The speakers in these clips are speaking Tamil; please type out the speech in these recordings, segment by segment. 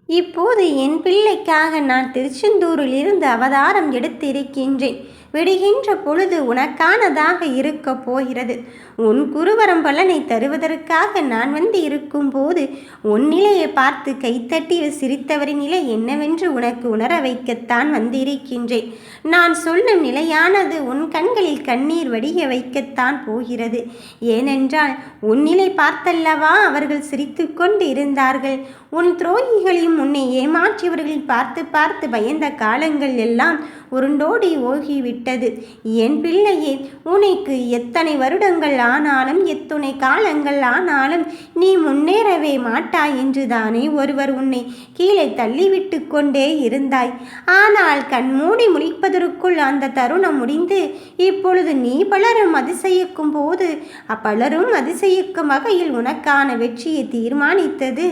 இப்போது என் பிள்ளைக்காக நான் திருச்செந்தூரில் இருந்து அவதாரம் எடுத்து இருக்கின்றேன். விடுகின்ற பொழுது உனக்கானதாக இருக்கப் போகிறது. உன் குருவரம் பலனை தருவதற்காக நான் வந்து இருக்கும்போது உன் நிலையை பார்த்து கைத்தட்டி சிரித்தவரின் நிலை என்னவென்று உனக்கு உணர வைக்கத்தான் வந்திருக்கின்றேன். நான் சொல்லும் நிலையானது உன் கண்களில் கண்ணீர் வடிய வைக்கத்தான் போகிறது. ஏனென்றால் உன் நிலை பார்த்தல்லவா அவர்கள் சிரித்து கொண்டு இருந்தார்கள். உன் துரோகிகளையும் உன்னை ஏமாற்றியவர்களில் பார்த்து பார்த்து பயந்த காலங்கள் எல்லாம் உருண்டோடி ஓகிவிட்டது. என் பிள்ளையே, உனக்கு எத்தனை வருடங்கள் ஆனாலும் எத்தனை காலங்கள் ஆனாலும் நீ முன்னேறவே மாட்டாய் என்றுதானே ஒருவர் உன்னை கீழே தள்ளிவிட்டு கொண்டே இருந்தாய். ஆனால் கண்மூடி முழிப்பதற்குள் அந்த தருணம் முடிந்து இப்பொழுது நீ பலரும் அதிசயிக்கும் போது அப்பலரும் அதிசயிக்கும் வகையில் உனக்கான வெற்றியை தீர்மானித்தது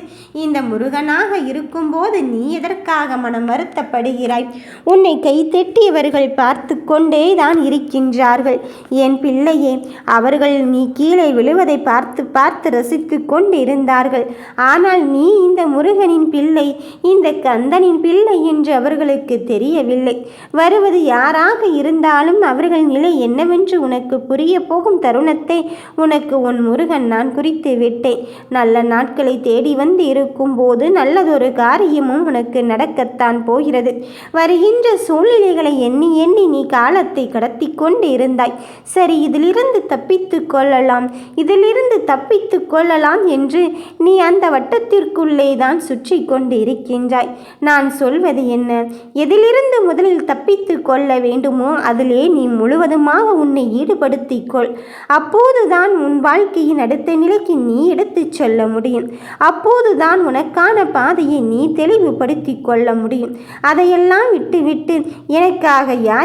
இந்த முருகனாக இருக்கும்போது நீ எதற்காக மனம் வருத்தப்படுகிறாய்? உன்னை கைத்தட்டியவர்கள் பார்த்து கொண்டே தான் இருக்கின்றார்கள். என் பிள்ளையே, அவர்கள் நீ கீழே விழுவதை பார்த்து பார்த்து ரசித்து கொண்டு இருந்தார்கள். ஆனால் நீ இந்த முருகனின் பிள்ளை, இந்த கந்தனின் பிள்ளை என்று அவர்களுக்கு தெரியவில்லை. வருவது யாராக இருந்தாலும் அவர்கள் நிலை என்னவென்று உனக்கு புரிய போகும் தருணத்தை உனக்கு உன் முருகன் நான் குறித்து விட்டேன். நல்ல நாட்களை தேடி வந்து இருக்கும் போது நல்லதொரு காரியமும் உனக்கு நடக்கத்தான் போகிறது. வருகின்ற சூழ்நிலைகளை எண்ணி எண்ணி நீ காலத்தை கடத்தி கொண்டு இருந்தாய். சரி, இதிலிருந்து தப்பித்து கொள்ளலாம், இதிலிருந்து தப்பித்து கொள்ளலாம் என்று நீ அந்த வட்டத்திற்குள்ளே தான் சுற்றி கொண்டு இருக்கின்றாய். நான் சொல்வது என்ன? எதிலிருந்து முதலில் தப்பித்து கொள்ள வேண்டுமோ அதிலே நீ முழுவதுமாக உன்னை ஈடுபடுத்திக் கொள். அப்போதுதான் உன் வாழ்க்கையின் அடுத்த நிலைக்கு நீ எடுத்துச் செல்ல முடியும். அப்போதுதான் உனக்கான பாதையை நீ தெளிவுபடுத்தி கொள்ள முடியும். அதையெல்லாம் விட்டுவிட்டு எனக்காக யார்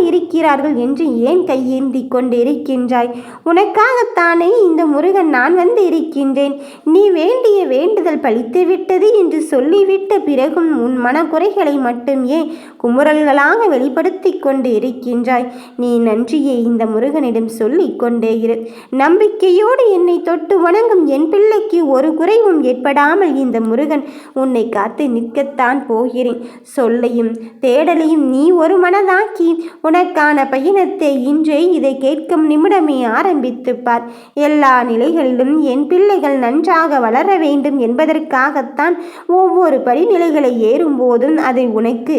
இருக்கிறார்கள் என்று ஏன் கையேந்தி கொண்டு இருக்கின்றாய்? உனக்காகத்தானே இந்த முருகன் நான் வந்து இருக்கின்றேன். நீ வேண்டிய வேண்டுதல் பலித்து விட்டது என்று சொல்லிவிட்ட பிறகும் உன் மனக்குறைகளை மட்டும் ஏன் குமுறல்களாக வெளிப்படுத்தி கொண்டு இருக்கின்றாய்? நீ நன்றியை இந்த முருகனிடம் சொல்லிக் கொண்டே இரு. நம்பிக்கையோடு என்னை தொட்டு வணங்கும் என் பிள்ளைக்கு ஒரு குறைவும் ஏற்படாமல் இந்த முருகன் உன்னை காத்து நிற்கத்தான் போகிறேன். சொல்லையும் தேடலையும் நீ ஒரு மனதாக்கி உனக்கான பயணத்தை இன்றே இதை கேட்கும் நிமிடமே ஆரம்பித்து பார். எல்லா நிலைகளிலும் என் பிள்ளைகள் நன்றாக வளர வேண்டும் என்பதற்காகத்தான் ஒவ்வொரு படிநிலைகளை ஏறும்போதும் அதை உனக்கு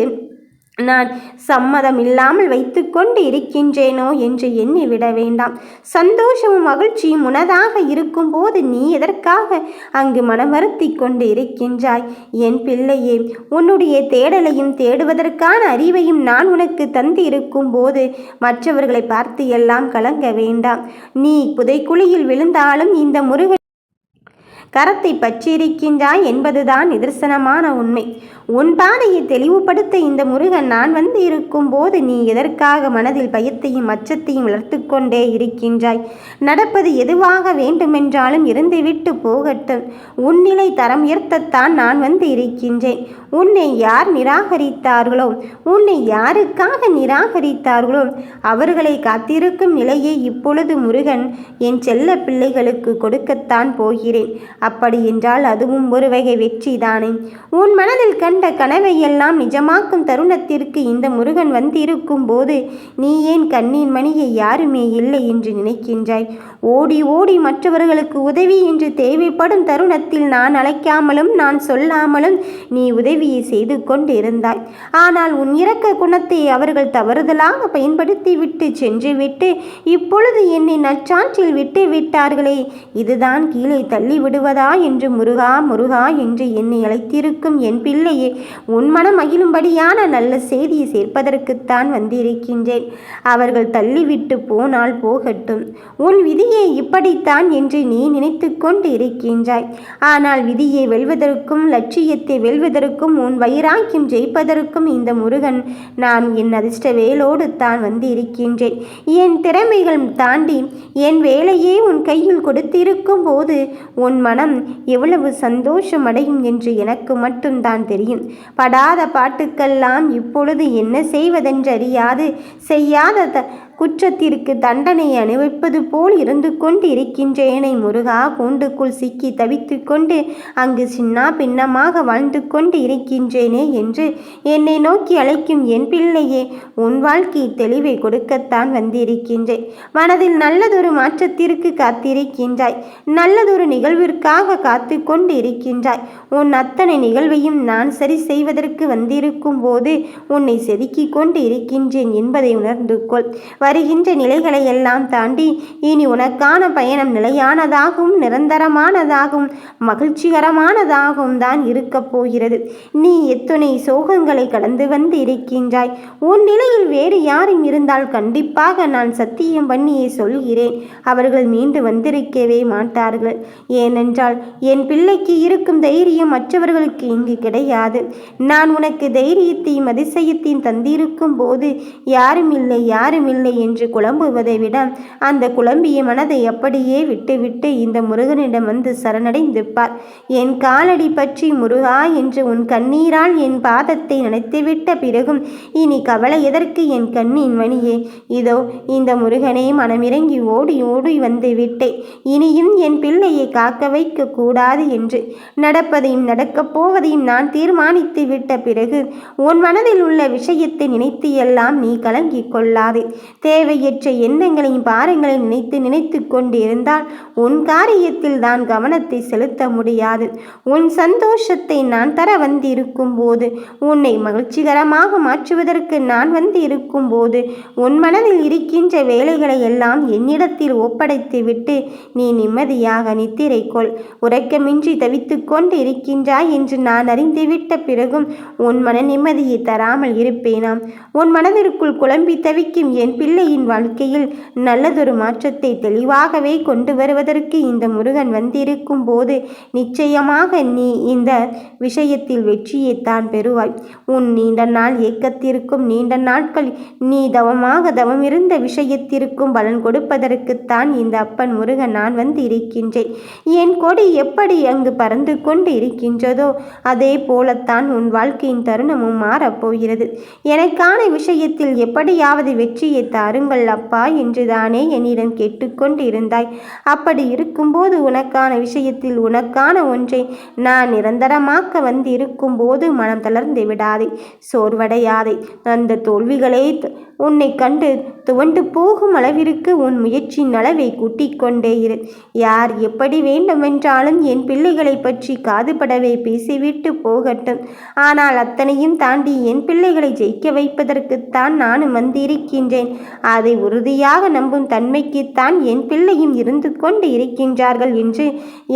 நான் சம்மதமில்லாமல் வைத்து கொண்டு இருக்கின்றேனோ என்று எண்ணி விட வேண்டாம். சந்தோஷமும் மகிழ்ச்சியும் உனதாக இருக்கும்போது நீ எதற்காக அங்கு மனம் வருத்தி கொண்டு இருக்கின்றாய்? என் பிள்ளையே, உன்னுடைய தேடலையும் தேடுவதற்கான அறிவையும் நான் உனக்கு தந்து இருக்கும் போது மற்றவர்களை பார்த்து எல்லாம் கலங்க வேண்டாம். நீ புதைக்குழியில் விழுந்தாலும் இந்த முருகன் கரத்தை பற்றியிருக்கின்றாய் என்பதுதான் நிதர்சனமான உண்மை. உன் பாதையை தெளிவுபடுத்த இந்த முருகன் நான் வந்து இருக்கும் போது நீ எதற்காக மனதில் பயத்தையும் அச்சத்தையும் வளர்த்து கொண்டே இருக்கின்றாய்? நடப்பது எதுவாக வேண்டுமென்றாலும் இருந்துவிட்டு போகட்டும். உன்னிலை தரம் உயர்த்தத்தான் நான் வந்து இருக்கின்றேன். உன்னை யார் நிராகரித்தார்களோ, உன்னை யாருக்காக நிராகரித்தார்களோ அவர்களை காத்திருக்கும் நிலையை இப்பொழுது முருகன் என் செல்ல பிள்ளைகளுக்கு கொடுக்கத்தான் போகிறேன். அப்படி என்றால் அதுவும் ஒரு வகை வெற்றி தானே. உன் மனதில் கண்ட கனவை எல்லாம் நிஜமாக்கும் தருணத்திற்கு இந்த முருகன் வந்திருக்கும் போது நீ ஏன் கண்ணின் மணியை யாருமே இல்லை என்று நினைக்கின்றாய்? ஓடி ஓடி மற்றவர்களுக்கு உதவி என்று தேவைப்படும் தருணத்தில் நான் அழைக்காமலும் நான் சொல்லாமலும் நீ உதவியை செய்து கொண்டு இருந்தாய். ஆனால் உன் இரக்க குணத்தை அவர்கள் தவறுதலாக பயன்படுத்தி விட்டு சென்று விட்டு இப்பொழுது என்னை நற்சான்றில் விட்டு விட்டார்களே, இதுதான் கீழே தள்ளி விடுவதா என்று முருகா முருகா என்று என்னை அழைத்திருக்கும் என் பிள்ளையே, உன் மனம் மகிழும்படியான நல்ல செய்தியை சேர்ப்பதற்குத்தான் வந்திருக்கின்றேன். அவர்கள் தள்ளிவிட்டு போனால் போகட்டும். உன் விதியை இப்படித்தான் என்று நீ நினைத்து கொண்டு இருக்கின்றாய். ஆனால் விதியை வெல்வதற்கும் லட்சியத்தை வெல்வதற்கும் உன் வைராக்கியம் ஜெயிப்பதற்கும் இந்த முருகன் நான் என் அதிர்ஷ்ட வேலோடு தான் வந்து இருக்கின்றேன். என் திறமைகள் தாண்டி என் வேலையே உன் கையில் கொடுத்திருக்கும் போது உன் மனம் எவ்வளவு சந்தோஷம் அடையும் என்று எனக்கு மட்டும்தான் தெரியும். படாத பாட்டுக்கெல்லாம் இப்பொழுது என்ன செய்வதென்று அறியாது செய்யாத குற்றத்திற்கு தண்டனை அனுபவிப்பது போல் இருந்து கொண்டு இருக்கின்றேனை முருகா. கூண்டுக்குள் சிக்கி தவித்து கொண்டு அங்கு சின்ன பின்னமாக வாழ்ந்து கொண்டு இருக்கின்றேனே என்று என்னை நோக்கி அழைக்கும் என் பிள்ளையே, உன் வாழ்க்கை தெளிவை கொடுக்கத்தான் வந்திருக்கின்றேன். மனதில் நல்லதொரு மாற்றத்திற்கு காத்திருக்கின்றாய். நல்லதொரு நிகழ்விற்காக காத்து கொண்டு இருக்கின்றாய். உன் அத்தனை நிகழ்வையும் நான் சரி செய்வதற்கு வந்திருக்கும் போது உன்னை செதுக்கி கொண்டு இருக்கின்றேன் என்பதை உணர்ந்து கொள். வருகின்ற நிலைகளை எல்லாம் தாண்டி இனி உனக்கான பயணம் நிலையானதாகவும் நிரந்தரமானதாகவும் மகிழ்ச்சிகரமானதாகவும் தான் இருக்கப் போகிறது. நீ எத்தனை சோகங்களை கடந்து வந்து இருக்கின்றாய். உன் நிலையில் வேறு யாரும் இருந்தால் கண்டிப்பாக நான் சத்தியம் பண்ணியே சொல்கிறேன், அவர்கள் மீண்டு வந்திருக்கவே மாட்டார்கள். ஏனென்றால் என் பிள்ளைக்கு இருக்கும் தைரியம் மற்றவர்களுக்கு இங்கு கிடையாது. நான் உனக்கு தைரியத்தையும் அதிசயத்தையும் தந்திருக்கும் போது யாரும் இல்லை என்று குழம்புவதை விட அந்த குழம்பிய மனதை அப்படியே விட்டுவிட்டு இந்த முருகனிடம் வந்து சரணடைந்து பார். என் காலடி பற்றி முருகா என்று உன் கண்ணீரால் என் பாதத்தை நினைத்துவிட்ட பிறகும் இனி கவலை எதற்கு என் கண்ணின் மணியே. இதோ இந்த முருகனே மனமிறங்கி ஓடி ஓடி வந்து விட்டேன். இனியும் என் பிள்ளையை காக்க வைக்க கூடாது என்று நடப்பதையும் நடக்கப் போவதையும் நான் தீர்மானித்து விட்ட பிறகு உன் மனதில் உள்ள விஷயத்தை நினைத்து எல்லாம் நீ கலங்கிக் கொள்ளாதே. தேவையற்ற எண்ணங்களையும் பாரங்களையும் நினைத்து கொண்டிருந்தால் உன் காரியத்தில் தான் கவனத்தை செலுத்த முடியாது. உன் சந்தோஷத்தை நான் தர வந்திருக்கும் போது, உன்னை மகிழ்ச்சிகரமாக மாற்றுவதற்கு நான் வந்து இருக்கும் போது உன் மனதில் இருக்கின்ற வேலைகளை எல்லாம் என்னிடத்தில் ஒப்படைத்து விட்டு நீ நிம்மதியாக நித்திரை கொள். உறக்கமின்றி தவித்து கொண்டு இருக்கின்றாய் என்று நான் அறிந்துவிட்ட பிறகும் உன் மன நிம்மதியை தராமல் இருப்பேனாம்? உன் மனதிற்குள் குழம்பி தவிக்கும் என் பிள்ளையின் வாழ்க்கையில் நல்லதொரு மாற்றத்தை தெளிவாகவே கொண்டு வருவதற்கு இந்த முருகன் வந்திருக்கும் போது நிச்சயமாக நீ இந்த விஷயத்தில் வெற்றியைத்தான் பெறுவாய். உன் நீண்ட நாள் ஏக்கத்திற்கும் நீண்ட நாட்கள் நீ தவம் இருந்த விஷயத்திற்கும் பலன் கொடுப்பதற்குத்தான் இந்த அப்பன் முருகன் நான் வந்து இருக்கின்றேன். என் கொடி எப்படி அங்கு பறந்து கொண்டு இருக்கின்றதோ அதே போலத்தான் உன் வாழ்க்கையின் தருணமும் மாறப்போகிறது. எனக்கான விஷயத்தில் எப்படியாவது வெற்றியை தாருங்கள் அப்பா என்றுதானே என்னிடம் கேட்டுக்கொண்டு இருந்தாய். அப்படி இருக்கும்போது உனக்கான விஷயத்தில் உனக்கான ஒன்றை நான் நிரந்தரமாக்க வந்து இருக்கும் போது மனம் தளர்ந்து விடாதே, சோர்வடையாதே. அந்த தோல்விகளே உன்னை கண்டு துவண்டு போகும் அளவிற்கு உன் முயற்சியின் அளவை கூட்டிக் கொண்டே இரு. யார் எப்படி வேண்டுமென்றாலும் என் பிள்ளைகளை பற்றி காதுபடவே பேசிவிட்டு போகட்டும். ஆனால் அத்தனையும் தாண்டி என் பிள்ளைகளை ஜெயிக்க வைப்பதற்குத்தான் நானும் வந்திருக்கின்றேன். அதை உறுதியாக நம்பும் தன்மைக்குத்தான் என் பிள்ளையும் இருந்து கொண்டு இருக்கின்றார்கள் என்று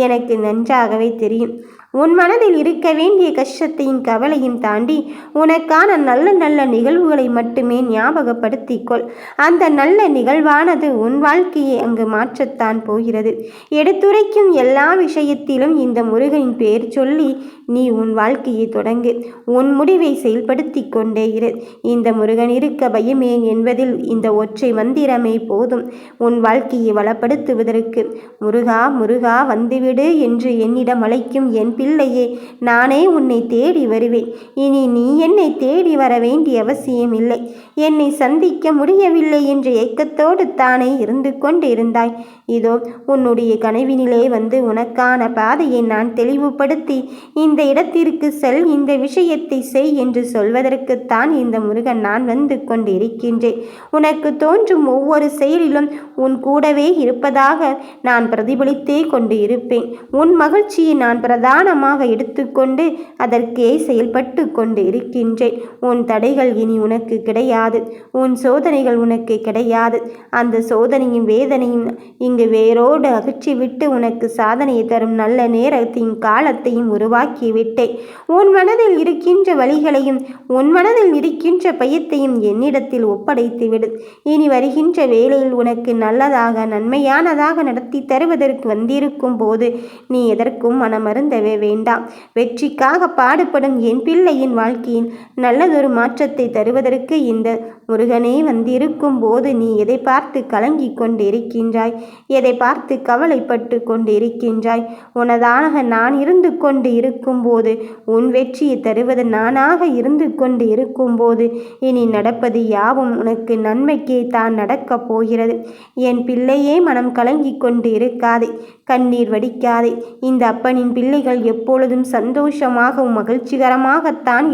எனக்கு நன்றாகவே தெரியும். உன் மனதில் இருக்க வேண்டிய கஷ்டத்தையும் கவலையும் தாண்டி உனக்கான நல்ல நல்ல நிகழ்வுகளை மட்டுமே ஞாபகப்படுத்திக்கொள். அந்த நல்ல நிகழ்வானது உன் வாழ்க்கையை அங்கு மாற்றத்தான் போகிறது. எடுத்துரைக்கும் எல்லா விஷயத்திலும் இந்த முருகனின் பெயர் சொல்லி நீ உன் வாழ்க்கையை தொடங்கு. உன் முடிவை செயல்படுத்தி கொண்டே இரு. இந்த முருகன் இருக்க பயமேன் என்பதில் இந்த ஒற்றை மந்திரமே போதும் உன் வாழ்க்கையை வளப்படுத்துவதற்கு. முருகா முருகா வந்துவிடு என்று என்னிடம் அழைக்கும் என் பிள்ளையே, நானே உன்னை தேடி வருவேன். இனி நீ என்னை தேடி வர வேண்டிய அவசியம் இல்லை. என்னை சந்திக்க முடியவில்லை என்ற ஏக்கத்தோடு தானே இருந்து கொண்டு இருந்தாய். இதோ உன்னுடைய கனவினிலே வந்து உனக்கான பாதையை நான் தெளிவுபடுத்தி இந்த இடத்திற்கு செல், இந்த விஷயத்தை செய் என்று சொல்வதற்குத்தான் இந்த முருகன் நான் வந்து கொண்டு இருக்கின்றேன். உனக்கு தோன்றும் ஒவ்வொரு செயலிலும் உன் கூடவே இருப்பதாக நான் பிரதிபலித்தே கொண்டு இருப்பேன். உன் மகிழ்ச்சியை நான் பிரதானமாக எடுத்துக்கொண்டு அதற்கே செயல்பட்டு கொண்டு இருக்கின்றேன். உன் தடைகள் இனி உனக்கு கிடையாது. உன் சோதனைகள் உனக்கு கிடையாது. அந்த சோதனையும் வேதனையும் இங்கு வேரோடு அகற்றிவிட்டு உனக்கு சாதனையை தரும் நல்ல நேரத்தையும் காலத்தையும் உருவாக்கி விட்டேன். உன் மனதில் இருக்கின்ற வழிகளையும் உன் மனதில் இருக்கின்ற பயத்தையும் என்னிடத்தில் ஒப்படைத்து விடு. இனி வருகின்ற வேளையில் உனக்கு நல்லதாக நன்மையானதாக நடத்தி தருவதற்கு வந்திருக்கும் போது நீ எதற்கும் மனமருந்தவே வேண்டாம். வெற்றிக்காக பாடுபடும் என் பிள்ளையின் வாழ்க்கையில் நல்லதொரு மாற்றத்தை தருவதற்கு இந்த முருகனே வந்திருக்கும் போது நீ எதை பார்த்து கலங்கி கொண்டிருக்கின்றாய்? எதை பார்த்து கவலைப்பட்டு கொண்டிருக்கின்றாய்? உனதாக நான் இருந்து கொண்டு இருக்கும்போது, உன் வெற்றியை தருவது நானாக இருந்து கொண்டு இருக்கும்போது, இனி நடப்பது யாவும் உனக்கு நன்மைக்கே தான் நடக்கப் போகிறது. என் பிள்ளையே, மனம் கலங்கி கொண்டு இருக்காதே, கண்ணீர் வடிக்காதே. இந்த அப்பனின் பிள்ளைகள் எப்பொழுதும் சந்தோஷமாகவும் மகிழ்ச்சிகரமாகத்தான்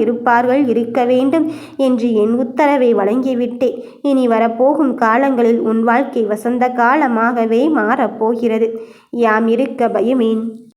இருக்க வேண்டும் என்று என் உத்தரவை வழங்கிவிட்டேன். இனி வரப்போகும் காலங்களில் உன் வாழ்க்கை வசந்த காலமாகவே மாறப்போகிறது. யாம் இருக்க பயமேன்?